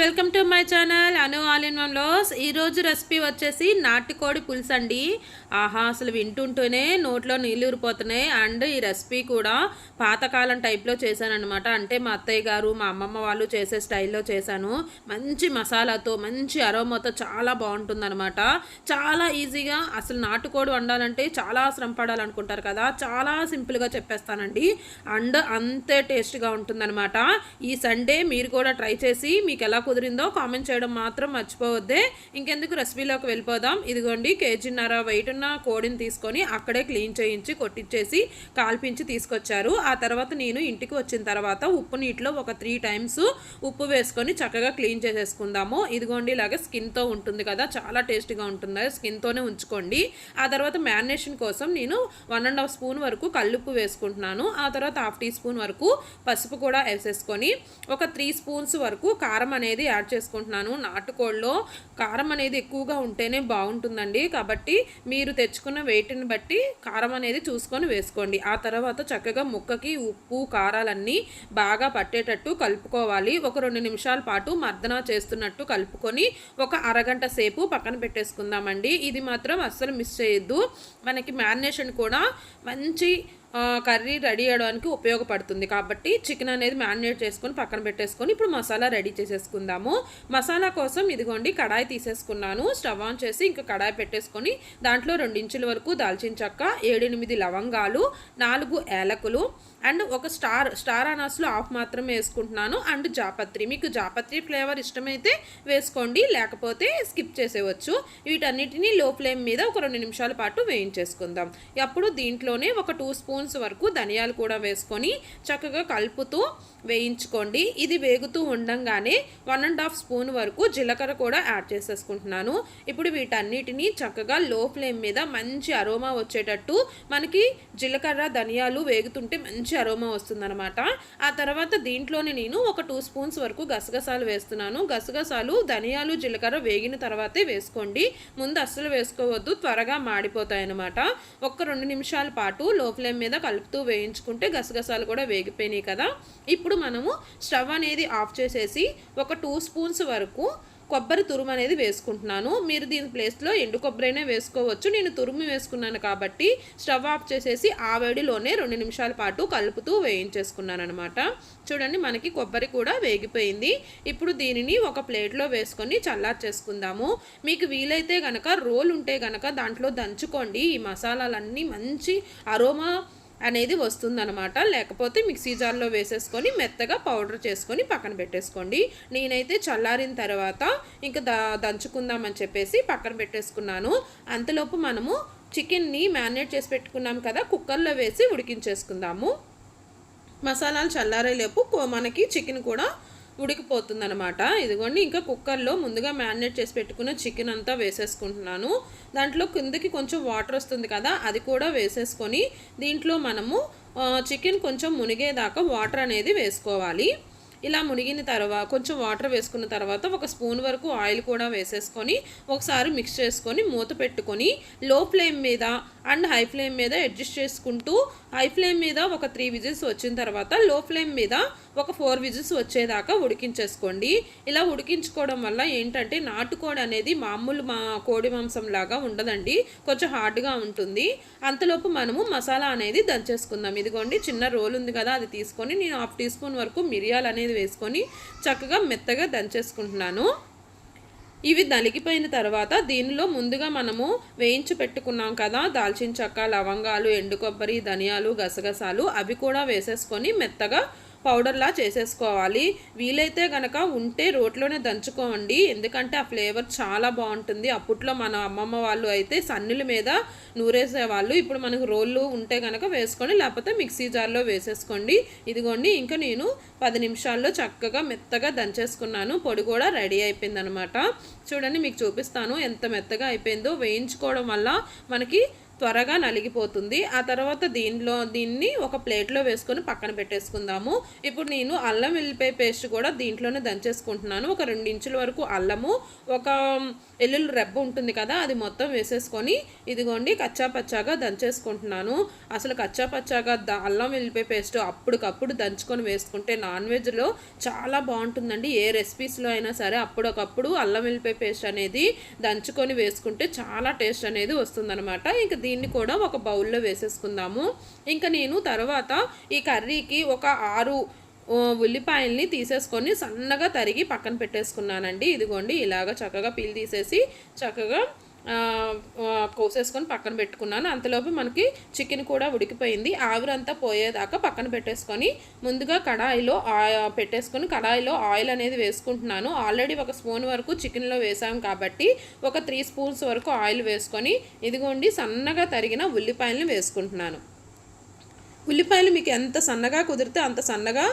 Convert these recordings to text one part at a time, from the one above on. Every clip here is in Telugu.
Welcome to my channel Anu all in one vlogs. ఈరోజు రెసిపీ వచ్చేసి నాటుకోడి పులుసు అండి. ఆహా, అసలు వింటుంటూనే నోట్లో నీళ్ళు ఊరిపోతున్నాయి. అండ్ ఈ రెసిపీ కూడా పాతకాలం టైప్లో చేశానమాట. అంటే మా అత్తయ్య గారు మా అమ్మమ్మ వాళ్ళు చేసే స్టైల్లో చేశాను. మంచి మసాలాతో మంచి అరోమాతో చాలా బాగుంటుందన్నమాట. చాలా ఈజీగా, అసలు నాటుకోడి వండాలంటే చాలా శ్రమ పడాలనుకుంటారు కదా, చాలా సింపుల్గా చెప్పేస్తానండి. అండ్ అంతే టేస్ట్గా ఉంటుందన్నమాట. ఈ సండే మీరు కూడా ట్రై చేసి మీకు ఎలా కుదిరిందో కామెంట్ చేయడం మాత్రం మర్చిపోవద్దే. ఇంకెందుకు రెసిపీలోకి వెళ్ళిపోదాం. ఇదిగోండి, కేజీన్నర వెయిట్ ఉన్న కోడిని తీసుకొని అక్కడే క్లీన్ చేయించి కొట్టించేసి కాల్పించి తీసుకొచ్చారు. ఆ తర్వాత నేను ఇంటికి వచ్చిన తర్వాత ఉప్పు నీటిలో ఒక 3 times ఉప్పు వేసుకొని చక్కగా క్లీన్ చేసేసుకుందాము. ఇదిగోండి, ఇలాగే స్కిన్తో ఉంటుంది కదా, చాలా టేస్టీగా ఉంటుంది. స్కిన్తోనే ఉంచుకోండి. ఆ తర్వాత మ్యారినేషన్ కోసం నేను 1.5 స్పూన్ వరకు కల్లుప్పు వేసుకుంటున్నాను. ఆ తర్వాత 1/2 టీ స్పూన్ వరకు పసుపు కూడా వేసేసుకొని ఒక 3 స్పూన్స్ వరకు కారం అనేది యాడ్ చేసుకుంటున్నాను. నాటుకోళ్ళలో కారం అనేది ఎక్కువగా ఉంటేనే బాగుంటుందండి. కాబట్టి మీరు తెచ్చుకున్న వెయిట్ని బట్టి కారం అనేది చూసుకొని వేసుకోండి. ఆ తర్వాత చక్కగా ముక్కకి ఉప్పు కారాలన్నీ బాగా పట్టేటట్టు కలుపుకోవాలి. ఒక 2 నిమిషాల పాటు మర్దన చేస్తున్నట్టు కలుపుకొని ఒక అరగంట సేపు పక్కన పెట్టేసుకుందామండి. ఇది మాత్రం అస్సలు మిస్ చేయొద్దు. మనకి మ్యారినేషన్ కూడా మంచి కర్రీ రెడీ అయ్యడానికి ఉపయోగపడుతుంది. కాబట్టి చికెన్ అనేది మ్యారినేట్ చేసుకొని పక్కన పెట్టేసుకొని ఇప్పుడు మసాలా రెడీ చేసేసుకుందాము. మసాలా కోసం ఇదిగోండి కడాయి తీసేసుకున్నాను. స్టవ్ ఆన్ చేసి ఇంకా కడాయి పెట్టేసుకొని దాంట్లో 2 ఇంచుల వరకు దాల్చిన చెక్క, 7-8 లవంగాలు, 4 ఏలకులు అండ్ ఒక స్టార్ అనాస్లో ఆఫ్ మాత్రమే వేసుకుంటున్నాను. అండ్ జాపత్రి, మీకు జాపత్రి ఫ్లేవర్ ఇష్టమైతే వేసుకోండి, లేకపోతే స్కిప్ చేసేవచ్చు. వీటన్నిటిని లో ఫ్లేమ్ మీద ఒక 2 నిమిషాల పాటు వేయించేసుకుందాం. అప్పుడు దీంట్లోనే ఒక 2 స్పూన్స్ వరకు ధనియాలు కూడా వేసుకొని చక్కగా కలుపుతూ వేయించుకోండి. ఇది వేగుతూ ఉండంగానే 1.5 స్పూన్ వరకు జీలకర్ర కూడా యాడ్ చేసేసుకుంటున్నాను. ఇప్పుడు వీటన్నిటిని చక్కగా లో ఫ్లేమ్ మీద మంచి అరోమా వచ్చేటట్టు, మనకి జీలకర్ర ధనియాలు వేగుతుంటే మంచి అరోమా వస్తుందన్నమాట. ఆ తర్వాత దీంట్లోనే నేను ఒక 2 స్పూన్స్ వరకు గసగసాలు వేస్తున్నాను. గసగసాలు ధనియాలు జీలకర్ర వేగిన తర్వాతే వేసుకోండి, ముందు అస్సలు వేసుకోవద్దు, త్వరగా మాడిపోతాయి అన్నమాట. ఒక 2 నిమిషాల పాటు లో ఫ్లేమ్ మీద కలుపుతూ వేయించుకుంటే గసగసాలు కూడా వేగిపోయినాయి కదా. ఇప్పుడు మనము స్టవ్ అనేది ఆఫ్ చేసేసి ఒక 2 స్పూన్స్ వరకు కొబ్బరి తురుము అనేది వేసుకుంటున్నాను. మీరు దీని ప్లేస్లో ఎండు కొబ్బరైనా వేసుకోవచ్చు. నేను తురుము వేసుకున్నాను కాబట్టి స్టవ్ ఆఫ్ చేసేసి ఆ వేడిలోనే 2 నిమిషాల పాటు కలుపుతూ వేయించేసుకున్నాను అనమాట. చూడండి, మనకి కొబ్బరి కూడా వేగిపోయింది. ఇప్పుడు దీనిని ఒక ప్లేట్లో వేసుకొని చల్లార్చేసుకుందాము. మీకు వీలైతే కనుక రోల్ ఉంటే కనుక దాంట్లో దంచుకోండి. ఈ మసాలాలన్నీ మంచి అరోమా అనేది వస్తుందన్నమాట. లేకపోతే మిక్సీ జార్లో వేసేసుకొని మెత్తగా పౌడర్ చేసుకొని పక్కన పెట్టేసుకోండి. నేనైతే చల్లారిన తర్వాత ఇంకా దంచుకుందామని చెప్పేసి పక్కన పెట్టేసుకున్నాను. అంతలోపు మనము చికెన్ని మ్యారినేట్ చేసి పెట్టుకున్నాం కదా, కుక్కర్లో వేసి ఉడికించేసుకుందాము. మసాలాలు చల్లారేలోపు మనకి చికెన్ కూడా ఉడికిపోతుందనమాట. ఇదిగోండి, ఇంకా కుక్కర్లో ముందుగా మ్యారినేట్ చేసి పెట్టుకున్న చికెన్ అంతా వేసేసుకుంటున్నాను. దాంట్లో కిందకి కొంచెం వాటర్ వస్తుంది కదా, అది కూడా వేసేసుకొని దీంట్లో మనము చికెన్ కొంచెం మునిగేదాకా వాటర్ అనేది వేసుకోవాలి. ఇలా మునిగిన తర్వాత కొంచెం వాటర్ వేసుకున్న తర్వాత ఒక స్పూన్ వరకు ఆయిల్ కూడా వేసేసుకొని ఒకసారి మిక్స్ చేసుకొని మూత పెట్టుకొని లో ఫ్లేమ్ మీద అండ్ హై ఫ్లేమ్ మీద అడ్జస్ట్ చేసుకుంటూ, హై ఫ్లేమ్ మీద ఒక 3 విజిల్స్ వచ్చిన తర్వాత లో ఫ్లేమ్ మీద ఒక 4 విజిల్స్ వచ్చేదాకా ఉడికించేసుకోండి. ఇలా ఉడికించుకోవడం వల్ల ఏంటంటే నాటుకోడి అనేది మామూలు కోడి మాంసం లాగా ఉండదండి, కొంచెం హార్డ్గా ఉంటుంది. అంతలోపు మనము మసాలా అనేది దంచేసుకుందాం. ఇదిగోండి, చిన్న రోల్ ఉంది కదా, అది తీసుకొని నేను 1/2 టీ స్పూన్ వరకు మిరియాలు అనేది వేసుకొని చక్కగా మెత్తగా దంచేసుకుంటున్నాను. ఇవి నలిగిపోయిన తర్వాత దీనిలో ముందుగా మనము వేయించి పెట్టుకున్నాం కదా దాల్చిన చెక్క, లవంగాలు, ఎండు కొబ్బరి, ధనియాలు, గసగసాలు, అవి కూడా వేసేసుకొని మెత్తగా పౌడర్లా చేసేసుకోవాలి. వీలైతే కనుక ఉంటే రోట్లోనే దంచుకోండి, ఎందుకంటే ఆ ఫ్లేవర్ చాలా బాగుంటుంది. అప్పట్లో మన అమ్మమ్మ వాళ్ళు అయితే సన్నుల మీద నూరేసేవాళ్ళు. ఇప్పుడు మనకు రోళ్ళు ఉంటే కనుక వేసుకొని, లేకపోతే మిక్సీ జార్లో వేసేసుకోండి. ఇదిగోండి, ఇంకా నేను 10 నిమిషాల్లో చక్కగా మెత్తగా దంచేసుకున్నాను. పొడి కూడా రెడీ అయిపోయింది అనమాట. చూడండి, మీకు చూపిస్తాను ఎంత మెత్తగా అయిపోయిందో. వేయించుకోవడం వల్ల మనకి త్వరగా నలిగిపోతుంది. ఆ తర్వాత దీన్ని ఒక ప్లేట్లో వేసుకొని పక్కన పెట్టేసుకుందాము. ఇప్పుడు నేను అల్లం వెల్లిపాయ పేస్ట్ కూడా దీంట్లోనే దంచేసుకుంటున్నాను. ఒక 2 ఇంచుల వరకు అల్లము, ఒక ఎల్లుల్లి రెబ్బ ఉంటుంది కదా, అది మొత్తం వేసేసుకొని ఇదిగోండి కచ్చా పచ్చాగా దంచేసుకుంటున్నాను. అసలు కచ్చా పచ్చాగా అల్లం వెల్లిపాయ పేస్ట్ అప్పటికప్పుడు దంచుకొని వేసుకుంటే నాన్ వెజ్లో చాలా బాగుంటుందండి. ఏ రెసిపీస్లో అయినా సరే అప్పటికప్పుడు అల్లం వెల్లిపాయ పేస్ట్ అనేది దంచుకొని వేసుకుంటే చాలా టేస్ట్ అనేది వస్తుందన్నమాట. ఇంకా దీన్ని కూడా ఒక బౌల్లో వేసేసుకుందాము. ఇంకా నేను తర్వాత ఈ కర్రీకి ఒక 6 ఉల్లిపాయల్ని తీసేసుకొని సన్నగా తరిగి పక్కన పెట్టేసుకున్నానండి. ఇదిగోండి ఇలాగ చక్కగా పీల్ తీసేసి చక్కగా కోసేసుకొని పక్కన పెట్టుకున్నాను. అంతలోపు మనకి చికెన్ కూడా ఉడికిపోయింది. ఆవిరంతా పోయేదాకా పక్కన పెట్టేసుకొని ముందుగా కడాయిలో కడాయిలో ఆయిల్ అనేది వేసుకుంటున్నాను. ఆల్రెడీ 1 స్పూన్ వరకు చికెన్లో వేసాం కాబట్టి ఒక 3 స్పూన్స్ వరకు ఆయిల్ వేసుకొని ఇదిగోండి సన్నగా తరిగిన ఉల్లిపాయలను వేసుకుంటున్నాను. ఉల్లిపాయలు మీకు ఎంత సన్నగా కుదిరితే అంత సన్నగా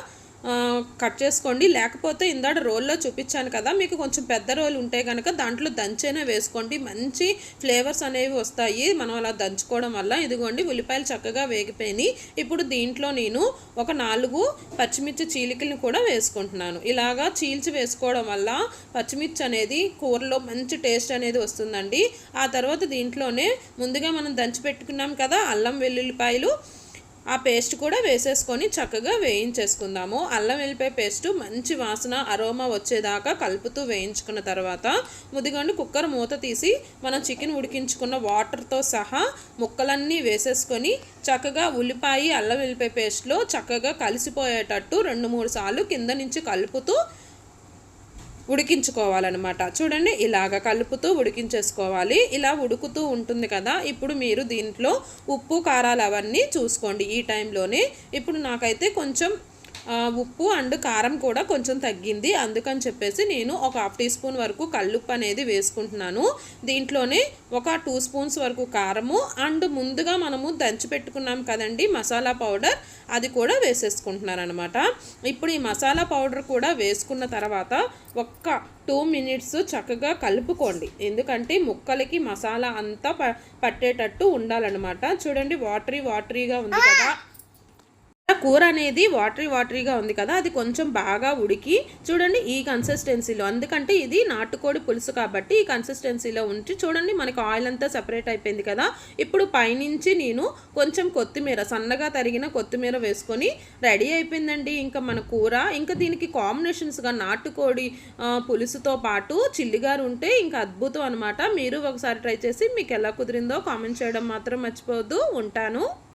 కట్ చేసుకోండి. లేకపోతే ఇందాక రోల్లో చూపించాను కదా, మీకు కొంచెం పెద్ద రోలు ఉంటే కనుక దాంట్లో దంచైనా వేసుకోండి. మంచి ఫ్లేవర్స్ అనేవి వస్తాయి మనం అలా దంచుకోవడం వల్ల. ఇదిగోండి ఉల్లిపాయలు చక్కగా వేగిపోయినాయి. ఇప్పుడు దీంట్లో నేను ఒక 4 పచ్చిమిర్చి చీలికలను కూడా వేసుకుంటున్నాను. ఇలాగా చీల్చి వేసుకోవడం వల్ల పచ్చిమిర్చి అనేది కూరలో మంచి టేస్ట్ అనేది వస్తుందండి. ఆ తర్వాత దీంట్లోనే ముందుగా మనం దంచి పెట్టుకున్నాం కదా అల్లం వెల్లుల్లిపాయలు, ఆ పేస్ట్ కూడా వేసేసుకొని చక్కగా వేయించేసుకుందాము. అల్లం వెల్లిపాయ పేస్టు మంచి వాసన అరోమా వచ్చేదాకా కలుపుతూ వేయించుకున్న తర్వాత ముదిగండి కుక్కర్ మూత తీసి మనం చికెన్ ఉడికించుకున్న వాటర్తో సహా ముక్కలన్నీ వేసేసుకొని చక్కగా ఉల్లిపాయ అల్లం వెల్లిపాయ పేస్ట్లో చక్కగా కలిసిపోయేటట్టు 2-3 సార్లు కింద నుంచి కలుపుతూ ఉడికించుకోవాలన్నమాట. చూడండి ఇలాగ కలుపుతూ ఉడికించేసుకోవాలి. ఇలా ఉడుకుతూ ఉంటుంది కదా, ఇప్పుడు మీరు దీంట్లో ఉప్పు కారాలు అవన్నీ చూసుకోండి ఈ టైంలోనే. ఇప్పుడు నాకైతే కొంచెం ఉప్పు అండ్ కారం కూడా కొంచెం తగ్గింది. అందుకని చెప్పేసి నేను ఒక 1/2 టీ స్పూన్ వరకు కల్లుప్పు అనేది వేసుకుంటున్నాను. దీంట్లోనే ఒక 2 స్పూన్స్ వరకు కారము అండ్ ముందుగా మనము దంచి పెట్టుకున్నాం కదండి మసాలా పౌడర్, అది కూడా వేసేసుకుంటున్నాను అనమాట. ఇప్పుడు ఈ మసాలా పౌడర్ కూడా వేసుకున్న తర్వాత ఒక్క 2 మినిట్స్ చక్కగా కలుపుకోండి. ఎందుకంటే ముక్కలకి మసాలా అంతా పట్టేటట్టు ఉండాలన్నమాట. చూడండి వాటరీగా ఉంది కదా, కూర అనేది వాటరీగా ఉంది కదా, అది కొంచెం బాగా ఉడికి చూడండి ఈ కన్సిస్టెన్సీలో. ఎందుకంటే ఇది నాటుకోడి పులుసు కాబట్టి ఈ కన్సిస్టెన్సీలో ఉంచి చూడండి మనకి ఆయిల్ అంతా సెపరేట్ అయిపోయింది కదా. ఇప్పుడు పైనుంచి నేను కొంచెం కొత్తిమీర, సన్నగా తరిగిన కొత్తిమీర వేసుకొని రెడీ అయిపోయిందండి ఇంకా మన కూర. ఇంకా దీనికి కాంబినేషన్స్గా నాటుకోడి పులుసుతో పాటు చిల్లిగారు ఉంటే ఇంకా అద్భుతం అనమాట. మీరు ఒకసారి ట్రై చేసి మీకు ఎలా కుదిరిందో కామెంట్ చేయడం మాత్రం మర్చిపోవద్దు. ఉంటాను.